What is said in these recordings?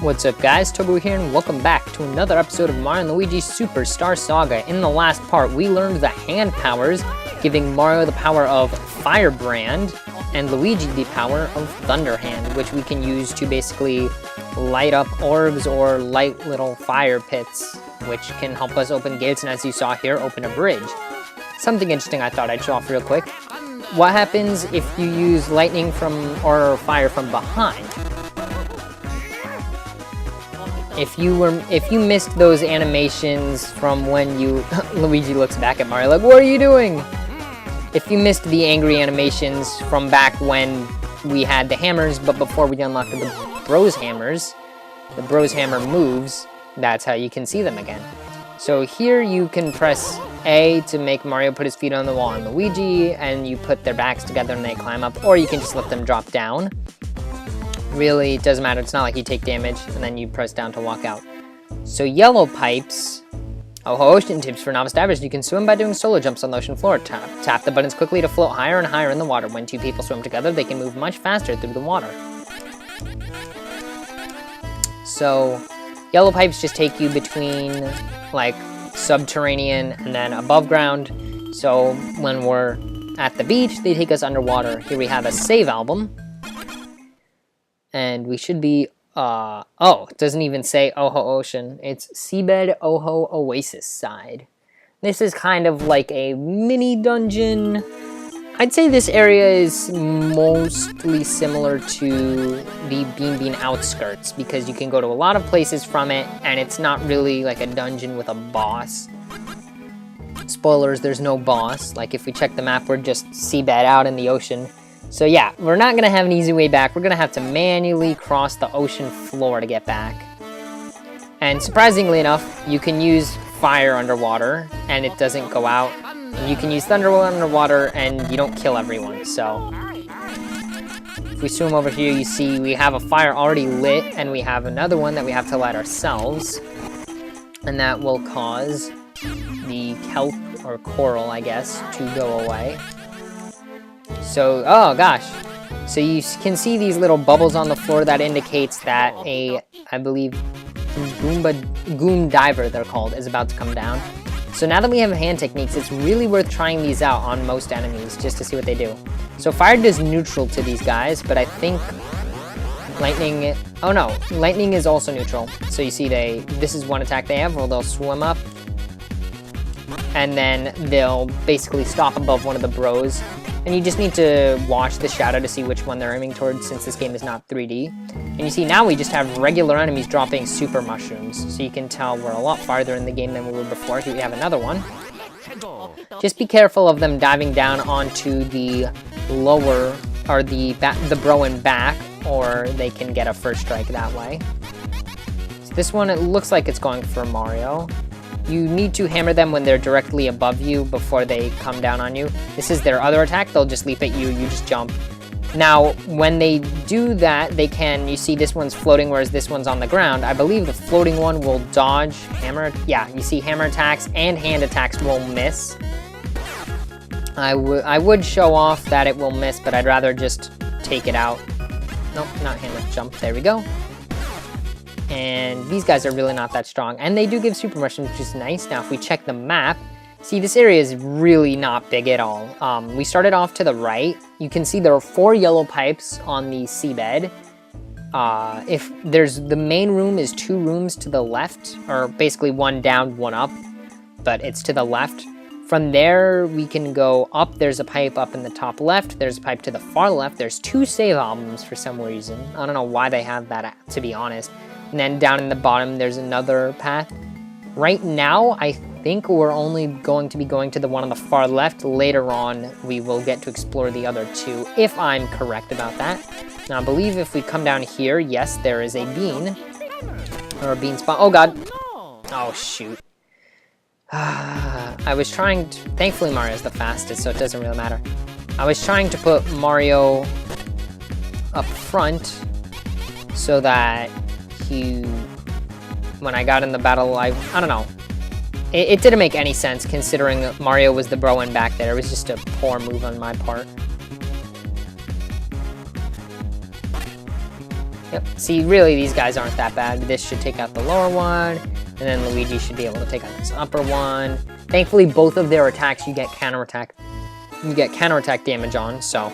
What's up guys, Togawe here and welcome back to another episode of Mario & Luigi Superstar Saga. In the last part, we learned the hand powers, giving Mario the power of Firebrand and Luigi the power of Thunderhand, which we can use to basically light up orbs or light little fire pits, which can help us open gates and, as you saw here, open a bridge. Something interesting I thought I'd show off real quick. What happens if you use lightning or fire from behind? If you missed those animations from when Luigi looks back at Mario like, what are you doing? If you missed the angry animations from back when we had the hammers, but before we unlocked the Bros hammers, the Bros hammer moves, that's how you can see them again. So here you can press A to make Mario put his feet on the wall and Luigi, and you put their backs together and they climb up, or you can just let them drop down. Really, it doesn't matter. It's not like you take damage, and then you press down to walk out. So yellow pipes. Ocean tips for novice divers. You can swim by doing solo jumps on the ocean floor. Tap the buttons quickly to float higher and higher in the water. When two people swim together, they can move much faster through the water. So yellow pipes just take you between like subterranean and then above ground. So when we're at the beach, they take us underwater. Here we have a save album. And we should be, oh, it doesn't even say Oho Ocean. It's Seabed Oho Oasis side. This is kind of like a mini dungeon. I'd say this area is mostly similar to the Bean Bean Outskirts because you can go to a lot of places from it, and it's not really like a dungeon with a boss. Spoilers, there's no boss. Like if we check the map, we're just seabed out in the ocean. So yeah, we're not going to have an easy way back. We're going to have to manually cross the ocean floor to get back. And surprisingly enough, you can use fire underwater and it doesn't go out. And you can use thunder underwater and you don't kill everyone. So if we swim over here, you see we have a fire already lit and we have another one that we have to light ourselves. And that will cause the kelp or coral, I guess, to go away. So, oh gosh, so you can see these little bubbles on the floor. That indicates that I believe, Goom Diver, they're called, is about to come down. So now that we have hand techniques, it's really worth trying these out on most enemies, just to see what they do. So fire does neutral to these guys, but I think lightning, oh no, lightning is also neutral. So you see this is one attack they have, where they'll swim up, and then they'll basically stop above one of the Bros. And you just need to watch the shadow to see which one they're aiming towards, since this game is not 3D. And you see now we just have regular enemies dropping super mushrooms. So you can tell we're a lot farther in the game than we were before. Here we have another one. Just be careful of them diving down onto the lower, or the bro and back, or they can get a first strike that way. So this one, it looks like it's going for Mario. You need to hammer them when they're directly above you before they come down on you. This is their other attack. They'll just leap at you. You just jump. Now, when they do that, they can, you see this one's floating, whereas this one's on the ground. I believe the floating one will dodge hammer. Yeah, you see hammer attacks and hand attacks will miss. I would show off that it will miss, but I'd rather just take it out. Nope, not hammer, jump. There we go. And these guys are really not that strong. And they do give super mushrooms, which is nice. Now, if we check the map, see, this area is really not big at all. We started off to the right. You can see there are 4 yellow pipes on the seabed. The main room is 2 rooms to the left, or basically 1 down, 1 up, but it's to the left. From there, we can go up. There's a pipe up in the top left. There's a pipe to the far left. There's 2 save albums for some reason. I don't know why they have that, to be honest. And then down in the bottom, there's another path. Right now, I think we're only going to be going to the one on the far left. Later on, we will get to explore the other 2, if I'm correct about that. Now, I believe if we come down here, yes, there is a bean. Or a bean spot. Oh, God. Oh, shoot. I was trying to... Thankfully, Mario's the fastest, so it doesn't really matter. I was trying to put Mario up front so that when I got in the battle, I don't know. It didn't make any sense considering Mario was the bro and back there. It was just a poor move on my part. Yep. See, really, these guys aren't that bad. This should take out the lower one, and then Luigi should be able to take out this upper one. Thankfully, both of their attacks you get counterattack damage on, so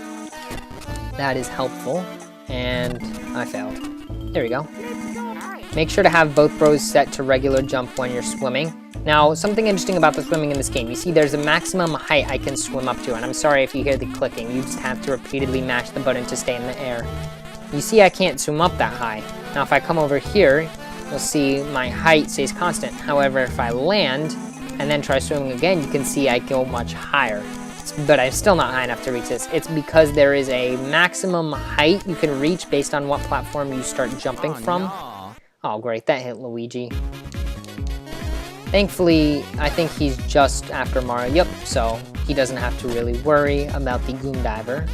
that is helpful. And I failed. There we go. Make sure to have both bros set to regular jump when you're swimming. Now, something interesting about the swimming in this game, you see there's a maximum height I can swim up to, and I'm sorry if you hear the clicking, you just have to repeatedly mash the button to stay in the air. You see I can't swim up that high. Now if I come over here, you'll see my height stays constant. However, if I land and then try swimming again, you can see I go much higher. But I'm still not high enough to reach this. It's because there is a maximum height you can reach based on what platform you start jumping from. Oh great, that hit Luigi. Thankfully, I think he's just after Mario. Yep, so he doesn't have to really worry about the Goom Diver.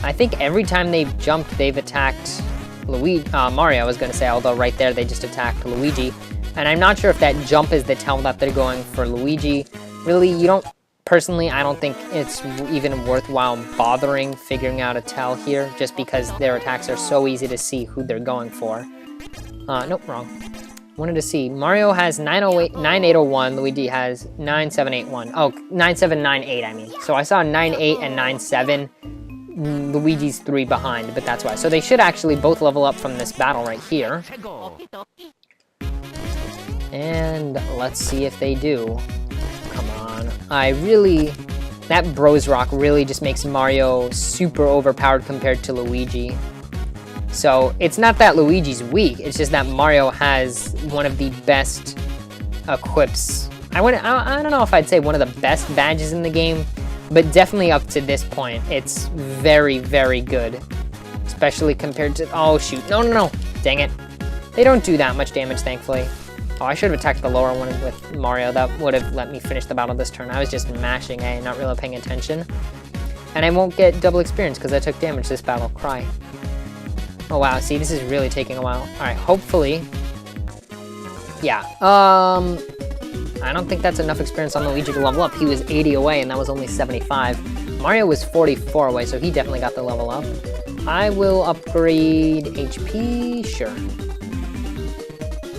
I think every time they've jumped, they've attacked Mario, I was going to say, although right there they just attacked Luigi. And I'm not sure if that jump is the tell that they're going for Luigi. Really, you don't, personally, I don't think it's even worthwhile bothering figuring out a tell here, just because their attacks are so easy to see who they're going for. Nope, wrong. Wanted to see, Mario has 9801, Luigi has 9781. Oh, 9798, I mean. So I saw 98 and 97. Luigi's 3 behind, but that's why. So they should actually both level up from this battle right here. And let's see if they do. Come on. That Bros Rock really just makes Mario super overpowered compared to Luigi. So it's not that Luigi's weak, it's just that Mario has one of the best equips. I don't know if I'd say one of the best badges in the game, but definitely up to this point, it's very, very good. Especially compared to, oh shoot, no, dang it. They don't do that much damage, thankfully. Oh, I should have attacked the lower one with Mario. That would have let me finish the battle this turn. I was just mashing A, not really paying attention. And I won't get double experience because I took damage this battle. Cry. Oh wow, see, this is really taking a while. Alright, hopefully. Yeah, I don't think that's enough experience on Luigi to level up. He was 80 away and that was only 75. Mario was 44 away, so he definitely got the level up. I will upgrade HP, sure.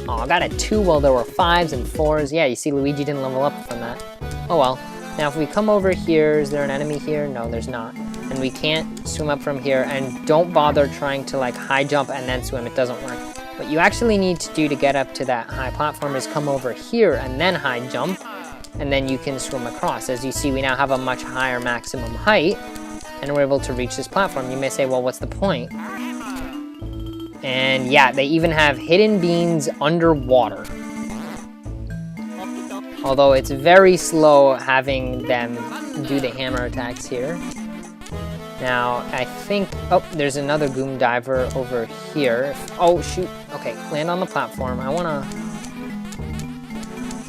Oh, I got a 2 while there were 5s and 4s. Yeah, you see Luigi didn't level up from that. Oh well. Now if we come over here, is there an enemy here? No, there's not. And we can't swim up from here, and don't bother trying to like high jump and then swim, it doesn't work. What you actually need to do to get up to that high platform is come over here and then high jump, and then you can swim across. As you see, we now have a much higher maximum height, and we're able to reach this platform. You may say, well, what's the point? And yeah, they even have hidden beans underwater. Although it's very slow having them do the hammer attacks here. Now, I think, oh, there's another Goom Diver over here. Oh, shoot. Okay, land on the platform. I want to...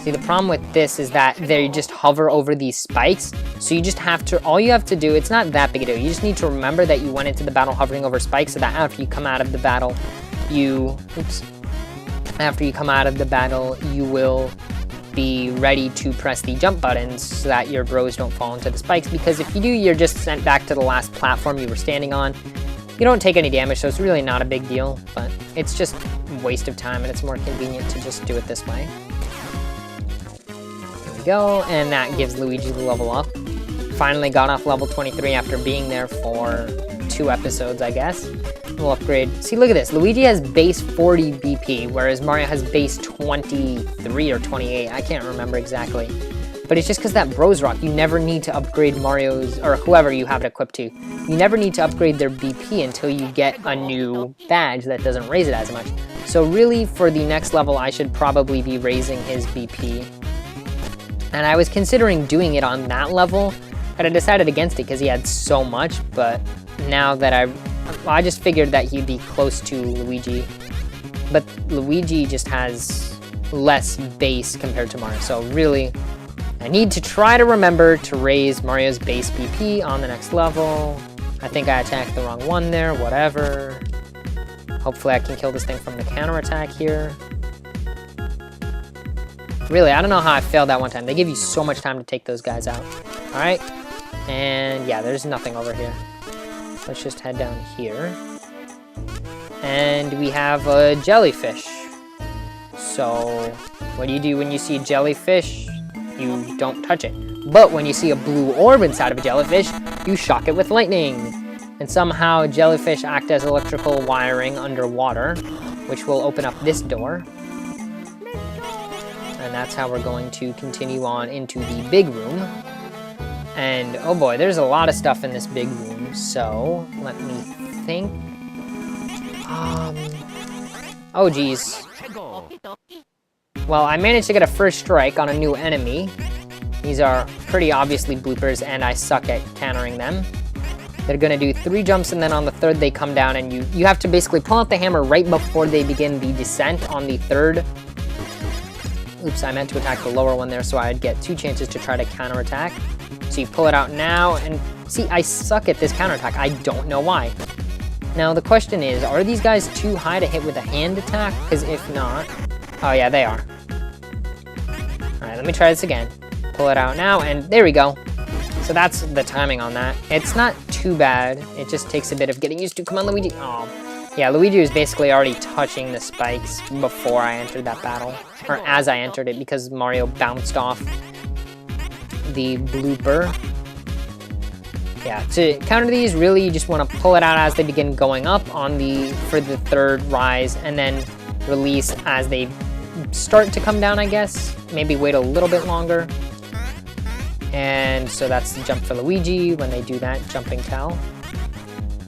See, the problem with this is that they just hover over these spikes. So you just have to, all you have to do, it's not that big a deal. You just need to remember that you went into the battle hovering over spikes so that after you come out of the battle, after you come out of the battle, you will be ready to press the jump buttons so that your bros don't fall into the spikes, because if you do, you're just sent back to the last platform you were standing on. You don't take any damage, so it's really not a big deal, but it's just a waste of time and it's more convenient to just do it this way. There we go, and that gives Luigi the level up. Finally got off level 23 after being there for 2 episodes, I guess. We'll upgrade. See, look at this. Luigi has base 40 BP, whereas Mario has base 23 or 28. I can't remember exactly. But it's just because that Bros Rock, you never need to upgrade Mario's, or whoever you have it equipped to. You never need to upgrade their BP until you get a new badge that doesn't raise it as much. So really, for the next level, I should probably be raising his BP. And I was considering doing it on that level, but I decided against it because he had so much, but now that I just figured that he'd be close to Luigi. But Luigi just has less base compared to Mario, so really, I need to try to remember to raise Mario's base BP on the next level. I think I attacked the wrong one there, whatever. Hopefully I can kill this thing from the counterattack here. Really, I don't know how I failed that one time. They give you so much time to take those guys out. All right, and yeah, there's nothing over here. Let's just head down here. And we have a jellyfish. So, what do you do when you see a jellyfish? You don't touch it. But when you see a blue orb inside of a jellyfish, you shock it with lightning. And somehow jellyfish act as electrical wiring underwater, which will open up this door. And that's how we're going to continue on into the big room. And oh boy, there's a lot of stuff in this big room. So, let me think. Oh geez. Well, I managed to get a first strike on a new enemy. These are pretty obviously bloopers, and I suck at countering them. They're gonna do 3 jumps, and then on the 3rd they come down, and you have to basically pull out the hammer right before they begin the descent on the 3rd. Oops, I meant to attack the lower one there, so I'd get 2 chances to try to counterattack. So you pull it out now, and see, I suck at this counterattack. I don't know why. Now the question is, are these guys too high to hit with a hand attack? Because if not, oh yeah, they are. All right, let me try this again. Pull it out now, and there we go. So that's the timing on that. It's not too bad. It just takes a bit of getting used to. Come on, Luigi. Oh, yeah, Luigi was basically already touching the spikes before I entered that battle, or as I entered it, because Mario bounced off the blooper. Yeah, to counter these, really you just want to pull it out as they begin going up on for the 3rd rise, and then release as they start to come down, I guess. Maybe wait a little bit longer. And so that's the jump for Luigi when they do that jumping towel.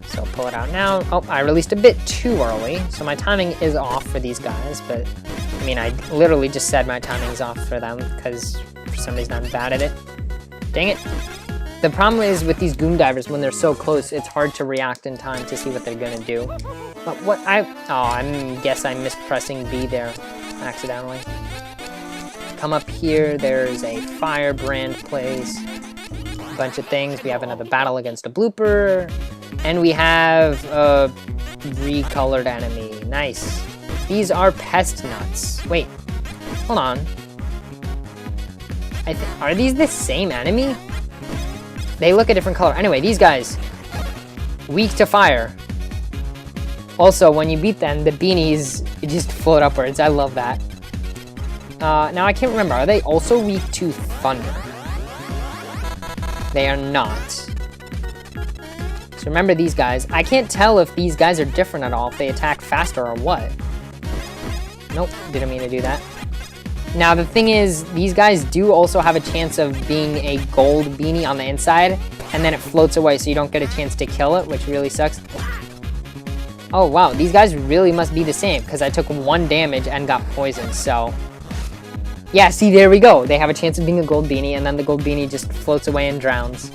So pull it out now. Oh, I released a bit too early, so my timing is off for these guys, but I mean, I literally just said my timing's off for them because for some reason I'm bad at it. Dang it. The problem is with these Goom Divers, when they're so close, it's hard to react in time to see what they're gonna do. But I guess I'm mispressing B there accidentally. Come up here, there's a firebrand place, a bunch of things. We have another battle against a blooper, and we have a recolored enemy. Nice. These are pest nuts. Wait, hold on. Are these the same enemy? They look a different color. Anyway, these guys, weak to fire. Also, when you beat them, the beanies just float upwards. I love that. Now, I can't remember. Are they also weak to thunder? They are not. So remember these guys. I can't tell if these guys are different at all, if they attack faster or what. Nope, didn't mean to do that. Now, the thing is, these guys do also have a chance of being a gold beanie on the inside, and then it floats away, so you don't get a chance to kill it, which really sucks. Oh, wow, these guys really must be the same, because I took 1 damage and got poisoned, so... Yeah, see, there we go. They have a chance of being a gold beanie, and then the gold beanie just floats away and drowns.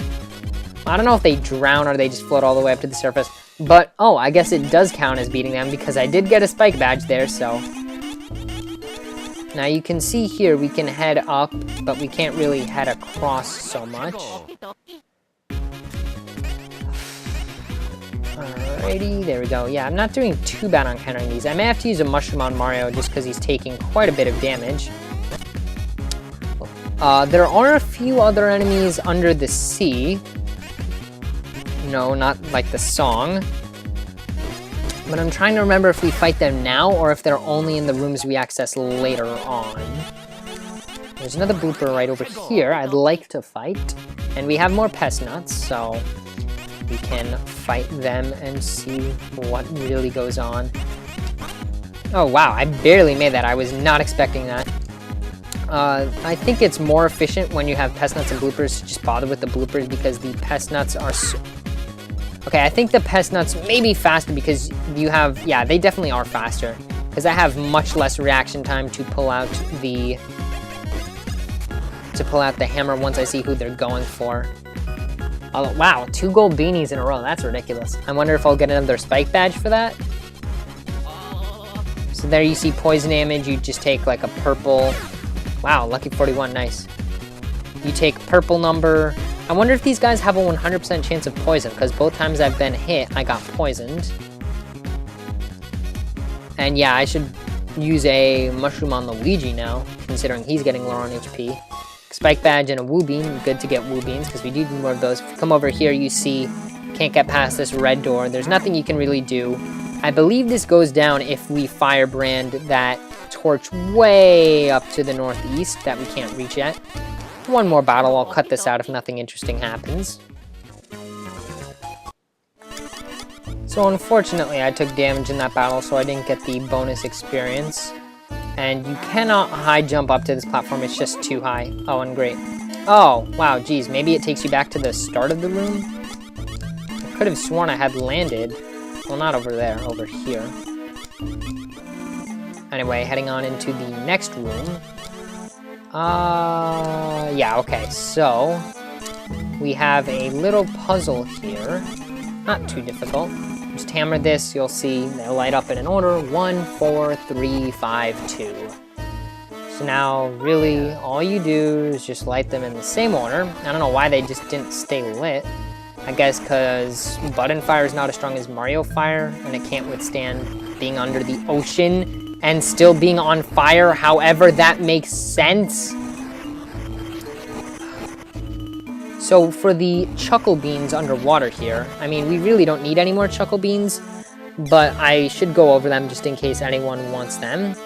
I don't know if they drown or they just float all the way up to the surface, but, oh, I guess it does count as beating them, because I did get a spike badge there, so... Now you can see here we can head up, but we can't really head across so much. Alrighty, there we go. Yeah, I'm not doing too bad on countering these. I may have to use a mushroom on Mario just because he's taking quite a bit of damage. There are a few other enemies under the sea. No, not like the song. But I'm trying to remember if we fight them now or if they're only in the rooms we access later on. There's another blooper right over here I'd like to fight. And we have more pest nuts, so we can fight them and see what really goes on. Oh wow, I barely made that. I was not expecting that. I think it's more efficient when you have pest nuts and bloopers to just bother with the bloopers because the pest nuts are so... Okay, I think the pest nuts may be faster because you have... Yeah, they definitely are faster. Because I have much less reaction time to pull out the... hammer once I see who they're going for. Oh, wow, 2 gold beanies in a row. That's ridiculous. I wonder if I'll get another spike badge for that. So there you see poison damage. You just take like a purple... Wow, lucky 41, nice. You take purple number. I wonder if these guys have a 100% chance of poison, because both times I've been hit, I got poisoned. And yeah, I should use a mushroom on Luigi now, considering he's getting lower on HP. Spike badge and a woo bean, good to get woo beans, because we do more of those. If you come over here, you see, can't get past this red door. There's nothing you can really do. I believe this goes down if we firebrand that torch way up to the northeast that we can't reach yet. One more battle, I'll cut this out if nothing interesting happens. So unfortunately I took damage in that battle, so I didn't get the bonus experience. And you cannot high jump up to this platform, it's just too high. Oh, and great. Oh, wow, geez, maybe it takes you back to the start of the room? I could have sworn I had landed. Well, not over there, over here. Anyway, heading on into the next room. Yeah, okay, so we have a little puzzle here. Not too difficult. Just hammer this, you'll see they'll light up in an order. 1, 4, 3, 5, 2. So now, really, all you do is just light them in the same order. I don't know why they just didn't stay lit. I guess because button fire is not as strong as Mario fire, and it can't withstand being under the ocean and still being on fire, however that makes sense. So for the chuckle beans underwater here, I mean, we really don't need any more chuckle beans, but I should go over them just in case anyone wants them.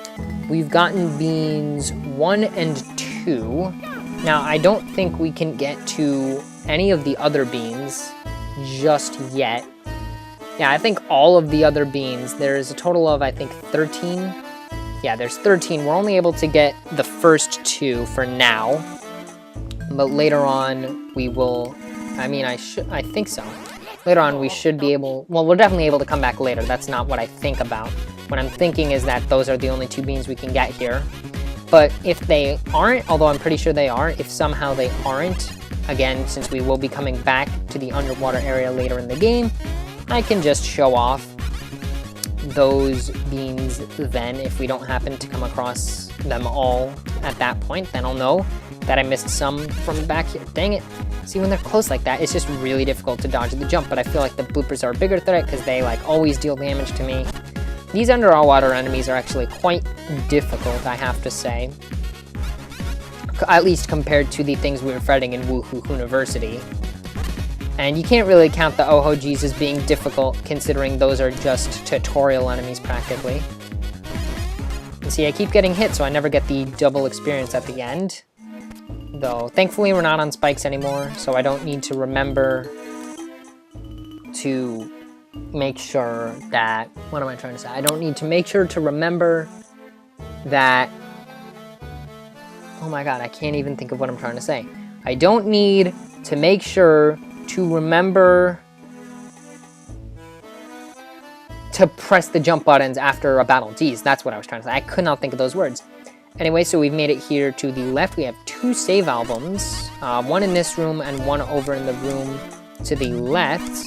We've gotten beans 1 and 2. Now, I don't think we can get to any of the other beans just yet. Yeah, I think all of the other beans, there's a total of, I think, 13. Yeah, there's 13. We're only able to get the first 2 for now. But later on, we will, I mean, I think so. Later on, we should be able, well, we're definitely able to come back later. That's not what I think about. What I'm thinking is that those are the only 2 beans we can get here. But if they aren't, although I'm pretty sure they are, if somehow they aren't, again, since we will be coming back to the underwater area later in the game, I can just show off those beans then. If we don't happen to come across them all at that point, then I'll know that I missed some from back here. Dang it. See, when they're close like that, it's just really difficult to dodge the jump, but I feel like the bloopers are a bigger threat because they like always deal damage to me. These underwater enemies are actually quite difficult, I have to say. At least compared to the things we were fighting in Woohoo University. And you can't really count the OHGs as being difficult, considering those are just tutorial enemies practically. And see, I keep getting hit, so I never get the double experience at the end. Though, thankfully we're not on spikes anymore, so I don't need to remember to make sure that, what am I trying to say? I don't need to make sure to remember that, oh my god, I can't even think of what I'm trying to say. I don't need to make sure to remember to press the jump buttons after a battle. Geez, that's what I was trying to say. I could not think of those words. Anyway, so we've made it here to the left. We have 2 save albums, one in this room and one over in the room to the left.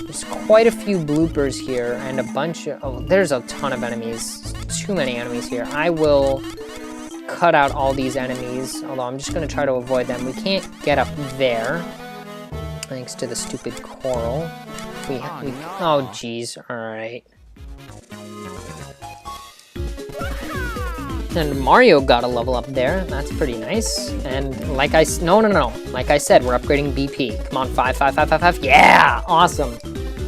There's quite a few bloopers here and a bunch of, oh, there's a ton of enemies. Too many enemies here. I will cut out all these enemies, although I'm just going to try to avoid them. We can't get up there, thanks to the stupid coral. Oh, geez. All right. And Mario got a level up there. That's pretty nice. And like I said, we're upgrading BP. Come on, 5, 5, 5, 5, 5. Yeah, awesome.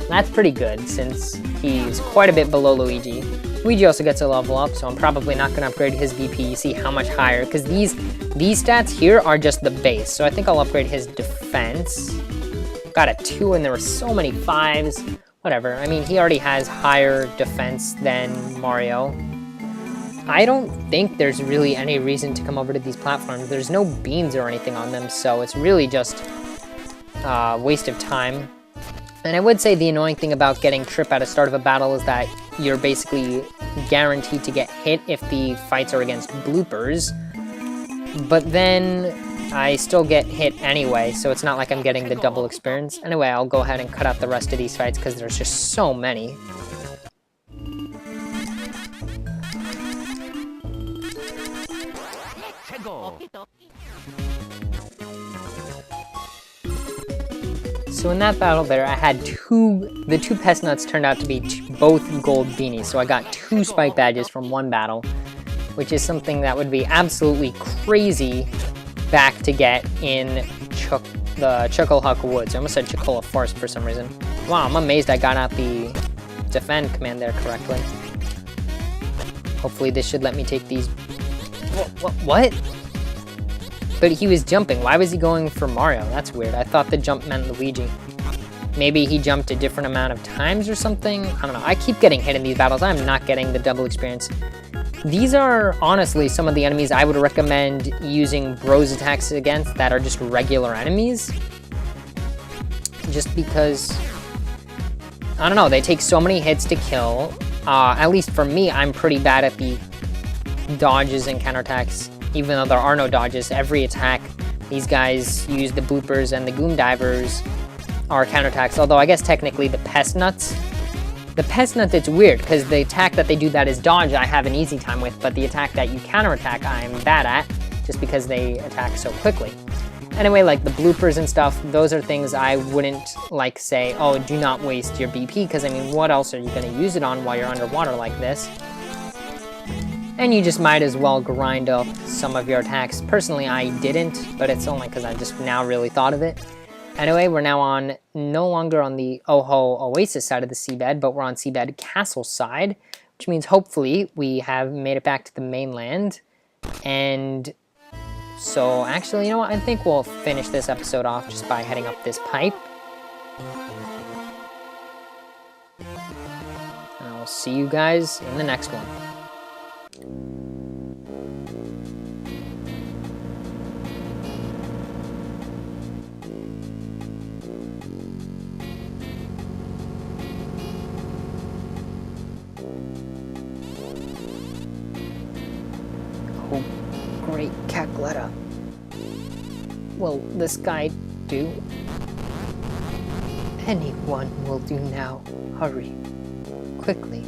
That's pretty good since he's quite a bit below Luigi. Luigi also gets a level up, so I'm probably not going to upgrade his BP. You see how much higher, because these stats here are just the base. So I think I'll upgrade his defense. Got a 2 and there were so many 5s. Whatever. I mean, he already has higher defense than Mario. I don't think there's really any reason to come over to these platforms. There's no beans or anything on them, so it's really just a waste of time. And I would say the annoying thing about getting Trip at the start of a battle is that you're basically guaranteed to get hit if the fights are against bloopers. But then I still get hit anyway, so it's not like I'm getting the double experience. Anyway, I'll go ahead and cut out the rest of these fights because there's just so many. So in that battle there, I had the two pest nuts turned out to be both gold beanies, so I got 2 spike badges from one battle, which is something that would be absolutely crazy back to get in the Chucklehuck Woods. I almost said Chocola Forest for some reason. Wow, I'm amazed I got out the defend command there correctly. Hopefully this should let me take these. What? But he was jumping. Why was he going for Mario? That's weird. I thought the jump meant Luigi. Maybe he jumped a different amount of times or something. I don't know. I keep getting hit in these battles. I'm not getting the double experience. These are honestly some of the enemies I would recommend using bros attacks against that are just regular enemies. Just because, I don't know, they take so many hits to kill. At least for me, I'm pretty bad at the dodges and counterattacks. Even though there are no dodges, every attack, these guys use the bloopers and the goom divers are counterattacks. Although I guess technically the pest nuts. The pest nuts, it's weird because the attack that they do that is dodge, I have an easy time with, but the attack that you counterattack, I'm bad at, just because they attack so quickly. Anyway, like the bloopers and stuff, those are things I wouldn't like say, oh, do not waste your BP, because I mean, what else are you going to use it on while you're underwater like this? And you just might as well grind up some of your attacks. Personally, I didn't, but it's only because I just now really thought of it. Anyway, we're now on, no longer on the Oho Oasis side of the seabed, but we're on Seabed Castle side, which means hopefully we have made it back to the mainland. And so actually, you know what? I think we'll finish this episode off just by heading up this pipe. And I'll see you guys in the next one. Oh, great Cacletta. Will this guy do? Anyone will do now. Hurry. Quickly.